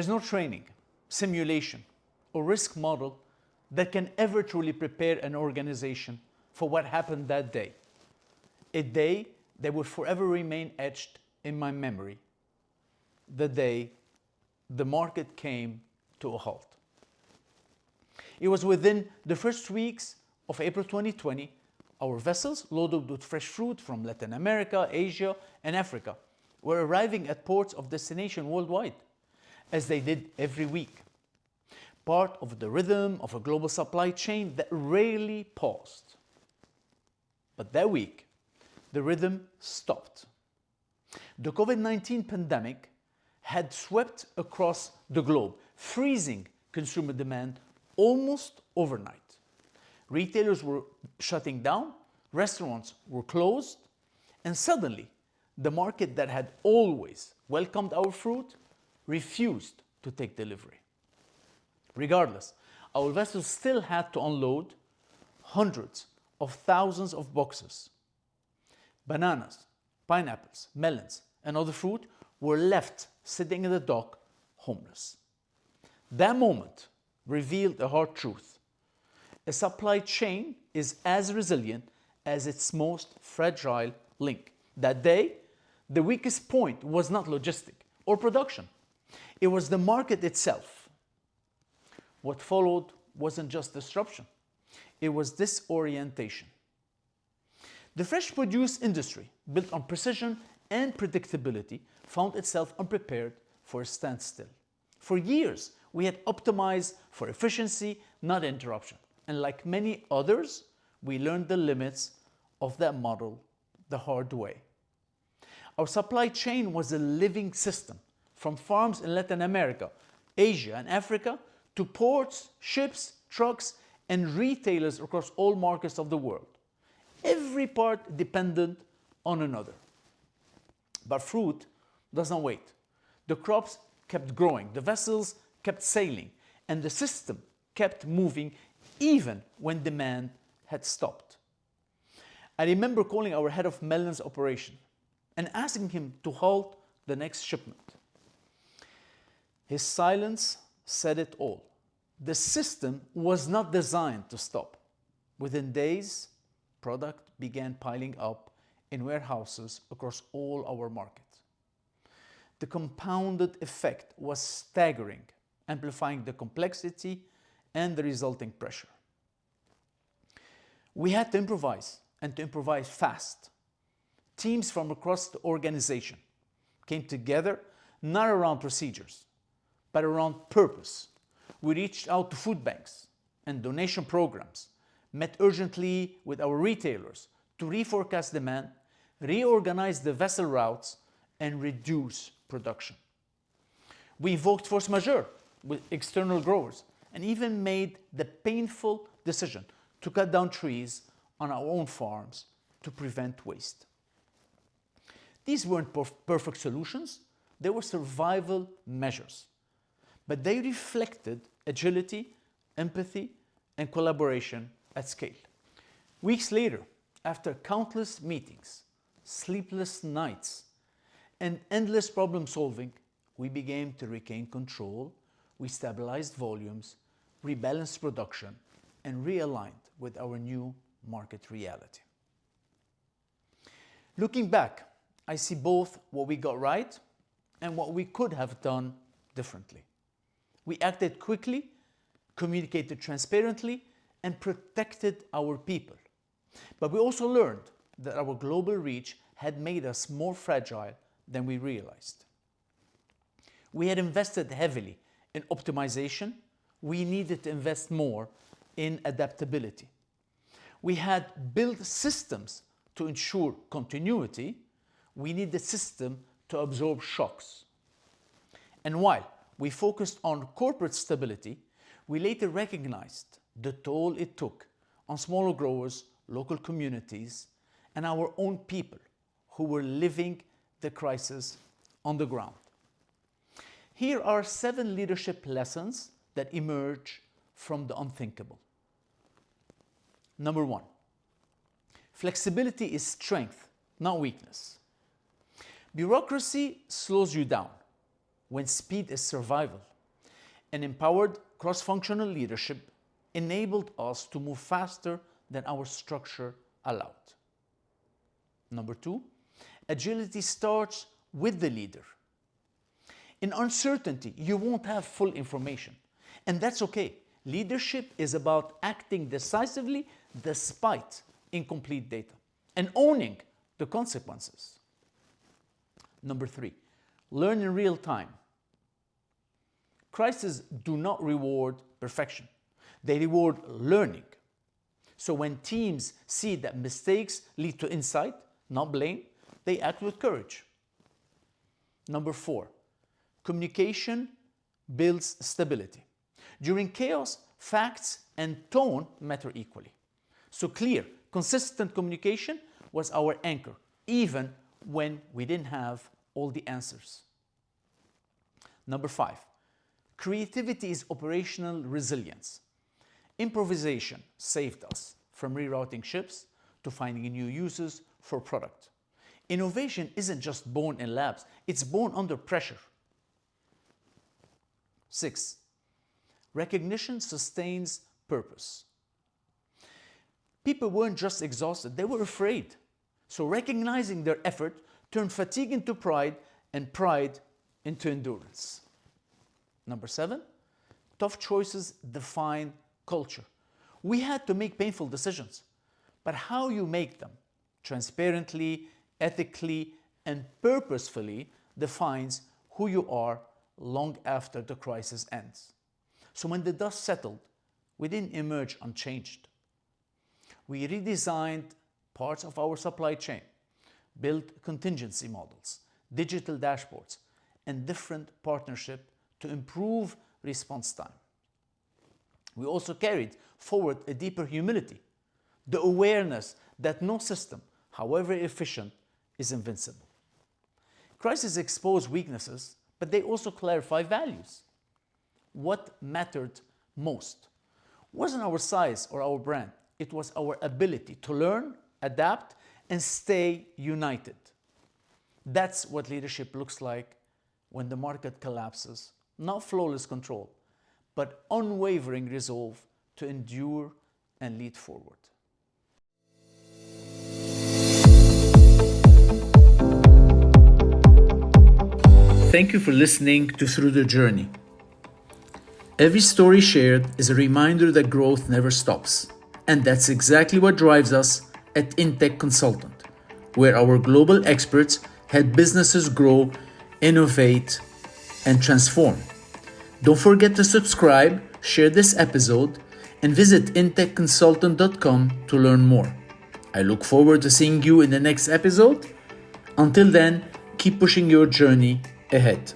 There's no training, simulation, or risk model that can ever truly prepare an organization for what happened that day. A day that will forever remain etched in my memory. The day the market came to a halt. It was within the first weeks of April 2020, our vessels loaded with fresh fruit from Latin America, Asia, and Africa were arriving at ports of destination worldwide, as they did every week. Part of the rhythm of a global supply chain that rarely paused. But that week, the rhythm stopped. The COVID-19 pandemic had swept across the globe, freezing consumer demand almost overnight. Retailers were shutting down, restaurants were closed, and suddenly the market that had always welcomed our fruit refused to take delivery. Regardless, our vessels still had to unload hundreds of thousands of boxes. Bananas, pineapples, melons, and other fruit were left sitting in the dock homeless. That moment revealed a hard truth. A supply chain is as resilient as its most fragile link. That day, the weakest point was not logistic or production. It was the market itself. What followed wasn't just disruption. It was disorientation. The fresh produce industry, built on precision and predictability, found itself unprepared for a standstill. For years, we had optimized for efficiency, not interruption. And like many others, we learned the limits of that model the hard way. Our supply chain was a living system, from farms in Latin America, Asia, and Africa, to ports, ships, trucks, and retailers across all markets of the world. Every part dependent on another. But fruit doesn't wait. The crops kept growing, the vessels kept sailing, and the system kept moving even when demand had stopped. I remember calling our head of melons operation and asking him to halt the next shipment. His silence said it all. The system was not designed to stop. Within days, product began piling up in warehouses across all our markets. The compounded effect was staggering, amplifying the complexity and the resulting pressure. We had to improvise, and to improvise fast. Teams from across the organization came together not around procedures, but around purpose. We reached out to food banks and donation programs, met urgently with our retailers to reforecast demand, reorganize the vessel routes, and reduce production. We invoked force majeure with external growers and even made the painful decision to cut down trees on our own farms to prevent waste. These weren't perfect solutions, they were survival measures, but they reflected agility, empathy, and collaboration at scale. Weeks later, after countless meetings, sleepless nights, and endless problem solving, we began to regain control, we stabilized volumes, rebalanced production, and realigned with our new market reality. Looking back, I see both what we got right and what we could have done differently. We acted quickly, communicated transparently, and protected our people. But we also learned that our global reach had made us more fragile than we realized. We had invested heavily in optimization. We needed to invest more in adaptability. We had built systems to ensure continuity. We needed a system to absorb shocks. And while we focused on corporate stability, we later recognized the toll it took on smaller growers, local communities, and our own people who were living the crisis on the ground. Here are 7 leadership lessons that emerge from the unthinkable. Number 1, flexibility is strength, not weakness. Bureaucracy slows you down when speed is survival. and empowered cross-functional leadership enabled us to move faster than our structure allowed. Number 2, agility starts with the leader. In uncertainty, you won't have full information, and that's okay. Leadership is about acting decisively despite incomplete data and owning the consequences. Number 3, learn in real time. Crises do not reward perfection. They reward learning. So when teams see that mistakes lead to insight, not blame, they act with courage. Number 4, communication builds stability. During chaos, facts and tone matter equally. So clear, consistent communication was our anchor, even when we didn't have all the answers. Number 5, creativity is operational resilience. Improvisation saved us from rerouting ships to finding new uses for product. Innovation isn't just born in labs, it's born under pressure. 6, recognition sustains purpose. People weren't just exhausted, they were afraid. So recognizing their effort turned fatigue into pride and pride into endurance. Number 7, tough choices define culture. We had to make painful decisions, but how you make them, transparently, ethically, and purposefully, defines who you are long after the crisis ends. So when the dust settled, we didn't emerge unchanged. We redesigned parts of our supply chain, built contingency models, digital dashboards, and different partnerships to improve response time. We also carried forward a deeper humility, the awareness that no system, however efficient, is invincible. Crises expose weaknesses, but they also clarify values. What mattered most wasn't our size or our brand, it was our ability to learn, adapt, and stay united. That's what leadership looks like when the market collapses. Not flawless control, but unwavering resolve to endure and lead forward. Thank you for listening to Through the Journey. Every story shared is a reminder that growth never stops. And that's exactly what drives us at Intech Consultant, where our global experts help businesses grow, innovate, and transform. Don't forget to subscribe, share this episode, and visit intechconsultant.com to learn more. I look forward to seeing you in the next episode. Until then, keep pushing your journey ahead.